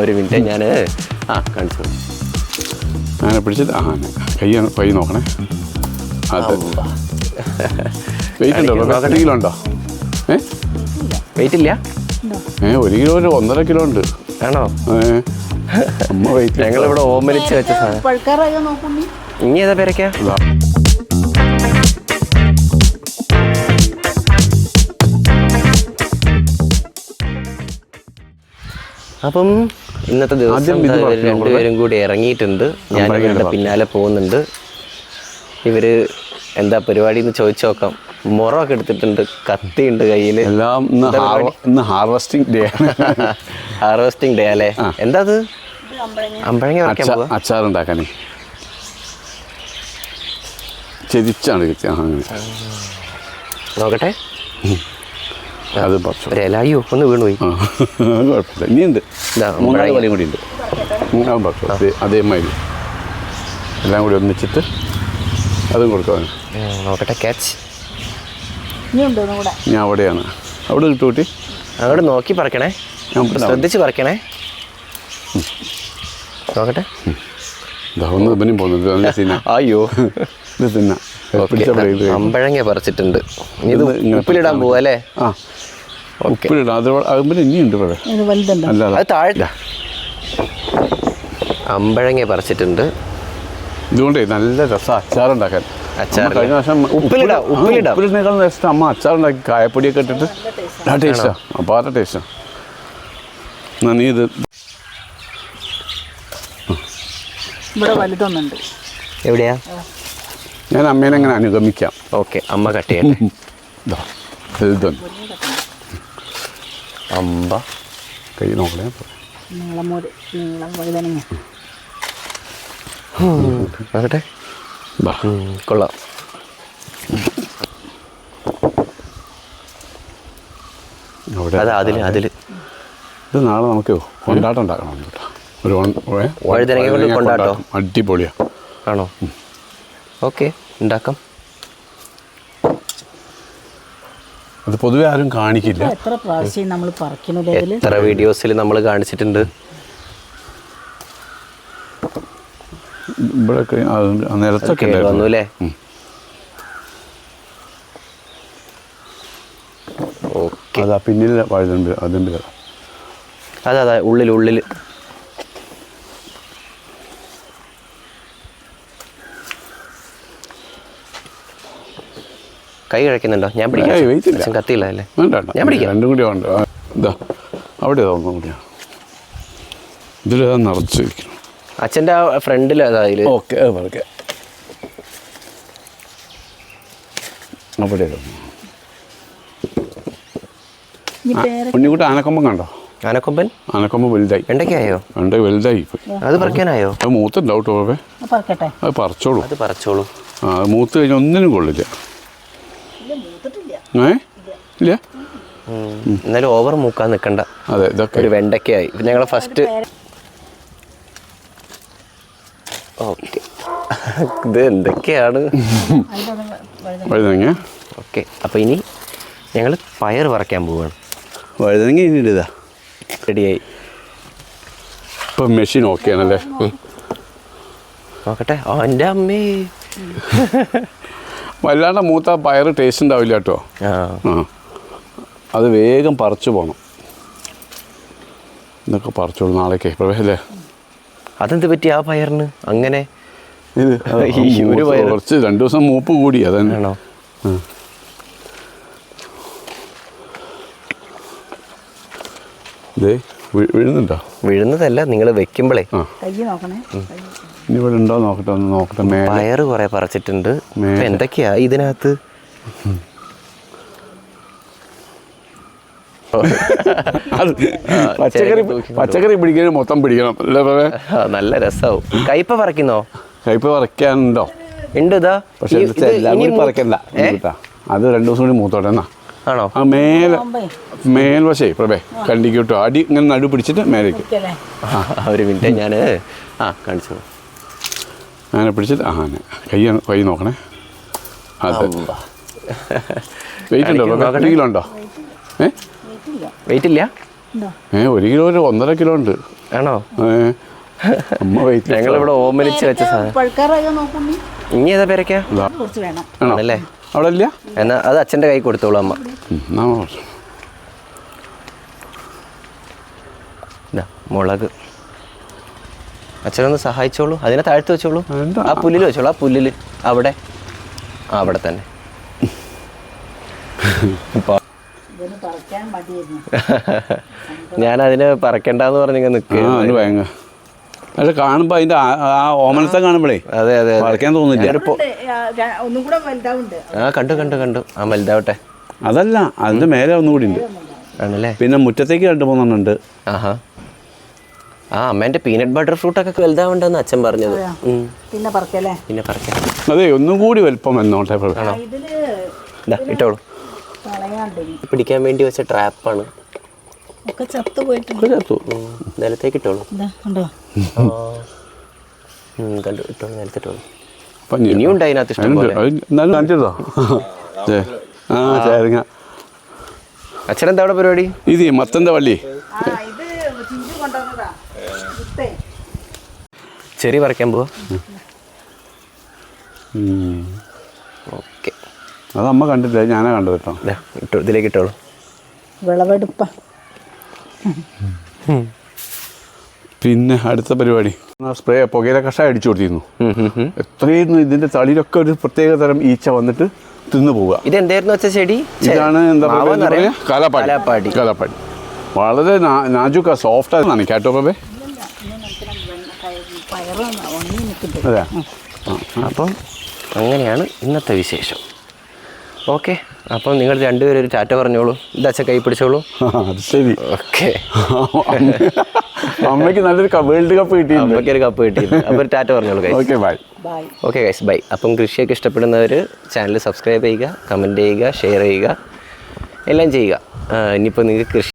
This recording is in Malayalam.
ഒരു മിനിറ്റ് ഞാൻ കാണിച്ചു. അങ്ങനെ പിടിച്ചിട്ട് കൈ നോക്കണേ. അത് വെയിറ്റ് ഉണ്ടോ? 1 കിലോ ഉണ്ടോ? വെയിറ്റ് ഇല്ല. 1 കിലോ 1.5 കിലോ ഉണ്ട്. ആണോ? അമ്മ വെയിറ്റ്. ഞങ്ങളിവിടെ ഓമനിച്ച് വെച്ച സാധനം. ഇനി ഏതാ പേരൊക്കെയാ? അപ്പം ഇന്നത്തെ ദിവസം രണ്ടുപേരും കൂടി ഇറങ്ങിയിട്ടുണ്ട്. ഞാൻ ഇവരുടെ പിന്നാലെ പോകുന്നുണ്ട്. ഇവര് എന്താ പരിപാടി എന്ന് ചോദിച്ചു നോക്കാം. മുറമൊക്കെ എടുത്തിട്ടുണ്ട്, കത്തിയുണ്ട് കയ്യിൽ. Harvesting day. ഹാർവെസ്റ്റിംഗ് ഡേ അല്ലേ? എന്താ അത്? അമ്പഴങ്ങ അച്ചാറുണ്ടാക്കാനേ. ചെരിച്ചാണ് അങ്ങനെ. നോക്കട്ടെ. അത് ഇലയോ ഒന്ന് വീണുപോയി. കുഴപ്പമില്ല, ഇനിയുണ്ട്. 3 വലയും കൂടി ഉണ്ട്. അതേമാതിരി എല്ലാം കൂടി ഒന്നിച്ചിട്ട് അതും കൊടുക്കാൻ. നോക്കട്ടെ. ക്യാച്ച് ഞാൻ അവിടെയാണ്. അവിടെ കിട്ടു കൂട്ടി. അങ്ങോട്ട് നോക്കി പറക്കണേ, ശ്രദ്ധിച്ച് പറക്കണേ. നോക്കട്ടെ. ഒന്ന് ഇവനും പോകുന്നുണ്ട്. അയ്യോ, ഇത് തിന്ന. അമ്പഴങ്ങ പറിച്ചിട്ടുണ്ട്. ഇത് ഉപ്പിലിടാൻ പോവാ അല്ലേ? ഉപ്പിലിടാം. അതുപോലെ ഇനിയുണ്ട്. അത് താഴെ അമ്പഴങ്ങ പറിച്ചിട്ടുണ്ട്. ഇതുകൊണ്ടേ നല്ല രസം അച്ചാറുണ്ടാക്കാൻ. കഴിഞ്ഞ പ്രാവശ്യം ഉപ്പിലിടേക്കാളും ടേസ്റ്റ് അമ്മ അച്ചാറുണ്ടാക്കി കായപ്പൊടിയൊക്കെ ഇട്ടിട്ട്. ആ ടേസ്റ്റാ, അപാര ടേസ്റ്റാ. എന്നാ നീ ഇത് എവിടെയാ? ഞാൻ അമ്മേനെ അങ്ങനെ അനുഗമിക്കാം. ഓക്കെ, അമ്മ കട്ട് ചെയ്യട്ടെ. അമ്പ കൈ നോക്കണേ. നോക്കട്ടെ. കൊള്ളാം. അതില് ഇത് നാളെ നമുക്ക് കൊണ്ടാട്ടം ഉണ്ടാക്കണം കേട്ടോ. വഴുതനങ്ങ കൊണ്ട് കൊണ്ടാട്ടോ? അടിപൊളിയാ. ആണോ? ഓക്കെ, ഉണ്ടാക്കാം. അത് പൊതുവെ ആരും കാണിക്കില്ല. എത്ര വീഡിയോസിൽ നമ്മൾ കാണിച്ചിട്ടുണ്ട്. ഇവിടെയൊക്കെ നിരത്തൊക്കെ വന്നു അല്ലേ? ഓക്കെ. അതാ പിന്നിൽ വഴുതുണ്ട്. അതുണ്ട്. അതാ ഉള്ളിൽ. കൈ കഴിക്കുന്നുണ്ടോ? ഞാൻ പിടിക്കാം. കത്തിയില്ല അല്ലേ? ഞാൻ പിടിക്കാം. രണ്ടും കൂടി ഉണ്ട്. ഇതാ അവിടെ ഒന്നും കൂടിയാണ്. ഇതിൽ നിറച്ച് വയ്ക്കണം. അച്ഛൻ്റെ ഫ്രണ്ടിൽ അതായത്. Okay, okay. അവിടെ ഉണ്ണിക്കുട്ടി ആനക്കൊമ്പൻ കണ്ടോ? ആനക്കൊമ്പൻ വലുതായി. വെണ്ടയ്ക്കായോ? വലുതായി. അത് പറിക്കാനായോ? അത് മൂത്തുണ്ടാവും കേട്ടോ. അത് പറിച്ചോളൂ. അത് മൂത്ത് കഴിഞ്ഞാൽ ഒന്നിനും കൊള്ളില്ല. ഇല്ല. എന്നാലും ഓവർ മൂക്കാൻ നിൽക്കണ്ട. അതെ, ഇതൊക്കെ ഒരു വെണ്ടയ്ക്കായി. ഞങ്ങൾ ഫസ്റ്റ്. ഓക്കെ, ഇത് എന്തൊക്കെയാണ്? വഴുതനങ്ങ. ഓക്കെ, അപ്പോൾ ഇനി ഞങ്ങൾ പയർ പറിക്കാൻ പോവുകയാണ്. വഴുതനങ്ങ ഇനി ഇതാ റെഡിയായി. ഇപ്പം മെഷീൻ ഓക്കെ ആണല്ലേ? നോക്കട്ടെ. എൻ്റെ അമ്മേ, വല്ലാണ്ട് മൂത്ത പയർ ടേസ്റ്റ് ഉണ്ടാവില്ല കേട്ടോ. അത് വേഗം പറിച്ചു പോകണം. ഇതൊക്കെ പറിച്ചോളൂ നാളേക്ക് അല്ലേ? അതെന്ത് പറ്റി ആ പയറിന് അങ്ങനെ? ഇത് കുറച്ച് 2 ദിവസം മൂപ്പ് കൂടി. അതാണോ? വീഴുന്നുണ്ടോ? വീഴുന്നതല്ല, നിങ്ങൾ വെക്കുമ്പോഴേ. ഇനി ഇവിടെ ഉണ്ടോ നോക്കട്ടെ. ഒന്ന് നോക്കട്ടെ. പയറ് കുറെ പറിച്ചിട്ടുണ്ട്. എന്തൊക്കെയാ ഇതിനകത്ത്? പച്ചക്കറി പിടിക്കാൻ മൊത്തം പിടിക്കണം. നല്ല രസമാവും. കയ്പ പറിക്കുന്നോ? കയ്പ പറിക്കാനുണ്ടോ? ഉണ്ട്. ഇതാ പക്ഷെ എല്ലാം കൂടി പറിക്കണ്ട. അത് 2 ദിവസം കൂടി മൂത്തോട്ടെ. എന്നാ ആണോ? ആ മേൽവശേ പ്രഭേ കണ്ടിക്കോട്ടോ. അടി ഇങ്ങനെ നടു പിടിച്ചിട്ട് മേലേക്ക്. ഒരു മിനിറ്റ് ഞാൻ കാണിച്ചു. അങ്ങനെ പിടിച്ചിട്ട് കൈ നോക്കണേ. അത് വെയിറ്റ് ഉണ്ടോ? 1 കിലോ ഉണ്ടോ? വെയിറ്റ് ഇല്ല. 1 കിലോ 1.5 കിലോ ഉണ്ട്. ആണോ? അമ്മ വെയിറ്റ് ഞങ്ങളിവിടെ ഓമനിച്ച് വെച്ച സാധനം. ഇനി ഏതാ പേരൊക്കെയാ ആണല്ലേ? അവിടെ ഇല്ല എന്നാ അത് അച്ഛൻ്റെ കൈ കൊടുത്തോളൂ അമ്മ. മുളക് അച്ഛനൊന്ന് സഹായിച്ചോളൂ, അതിനെ താഴ്ത്തി വെച്ചോളൂ. ആ പുല്ലിൽ വെച്ചോളൂ, ആ പുല്ലിൽ അവിടെ അവിടെ തന്നെ. ഞാനതിന് പറക്കണ്ടെന്ന് പറഞ്ഞിങ്ങനെ നിൽക്കുക. പക്ഷെ കാണുമ്പോ അതിന്റെ ആ ഓമനത്തെ കാണുമ്പോഴേ അതെ അതെ പറക്കാൻ തോന്നില്ല. ആ കണ്ടു കണ്ടു കണ്ടു. ആ വലുതാവട്ടെ. അതല്ല, അതിന്റെ മേലെ ഒന്നുകൂടി ഉണ്ട് ആണല്ലേ? പിന്നെ മുറ്റത്തേക്ക് 2-3 ഉണ്ട്. ആഹാ. ആ അമ്മേന്റെ പീനട്ട് ബട്ടർ ഫ്രൂട്ടൊക്കെ വലുതാവണ്ടെന്ന് അച്ഛൻ പറഞ്ഞത്. പിന്നെ പറിക്കാം. അതെ, ഒന്നും കൂടി വലുപ്പം വന്നോട്ടെ. ഇട്ടോളൂ. പിടിക്കാൻ വേണ്ടി വെച്ച ട്രാപ്പാണ്. നിലത്തേക്ക് ഇട്ടോളൂ. കണ്ടു ഇട്ടോളൂ, നിലത്തിട്ടോളൂ. ഇനിയും ഉണ്ട് അതിനകത്ത് ഇഷ്ടം പോലെ. അച്ഛനെന്താ അവിടെ പരിപാടി? ഇത് മത്തന്റെ വള്ളി ചെറി പറിക്കാൻ പോവാ. ഓക്കെ, അത് അമ്മ കണ്ടിട്ടില്ല, ഞാനാ കണ്ടത് കേട്ടോ. ഇതിലേക്ക് ഇട്ടോളൂ. വിളവെടുപ്പ. പിന്നെ അടുത്ത പരിപാടി സ്പ്രേ പുകയില കഷായം അടിച്ചു കൊടുത്തിരുന്നു. എത്രയും ഇതിന്റെ തളിയിലൊക്കെ ഒരു പ്രത്യേക തരം ഈച്ച വന്നിട്ട് തിന്നു പോവുക. ഇതെന്തായിരുന്നു വെച്ച ചെടി? ഇതാണ് എന്താ പറയുക, കാലാപ്പാടി. വളരെ നാജുക്ക സോഫ്റ്റ് ആണെന്നാണ് കേട്ടോ പേ. അതെ, അപ്പം അങ്ങനെയാണ് ഇന്നത്തെ വിശേഷം. ഓക്കെ, അപ്പം നിങ്ങൾ രണ്ടുപേരും ഒരു ടാറ്റ പറഞ്ഞോളൂ. ഇത് അച്ഛൻ കൈ പിടിച്ചോളൂ. അത് ശരി. ഓക്കെ, അമ്മയ്ക്ക് നല്ലൊരു വേൾഡ് കപ്പ് കിട്ടി. അമ്മയ്ക്ക് ഒരു കപ്പ് കിട്ടി. അപ്പോൾ ഒരു ടാറ്റ പറഞ്ഞോളൂ guys. Okay bye. Okay guys, bye. അപ്പം കൃഷിയൊക്കെ ഇഷ്ടപ്പെടുന്നവർ ചാനൽ സബ്സ്ക്രൈബ് ചെയ്യുക, കമൻറ്റ് ചെയ്യുക, ഷെയർ ചെയ്യുക, എല്ലാം ചെയ്യുക. ഇനിയിപ്പോൾ നിങ്ങൾക്ക് കൃഷി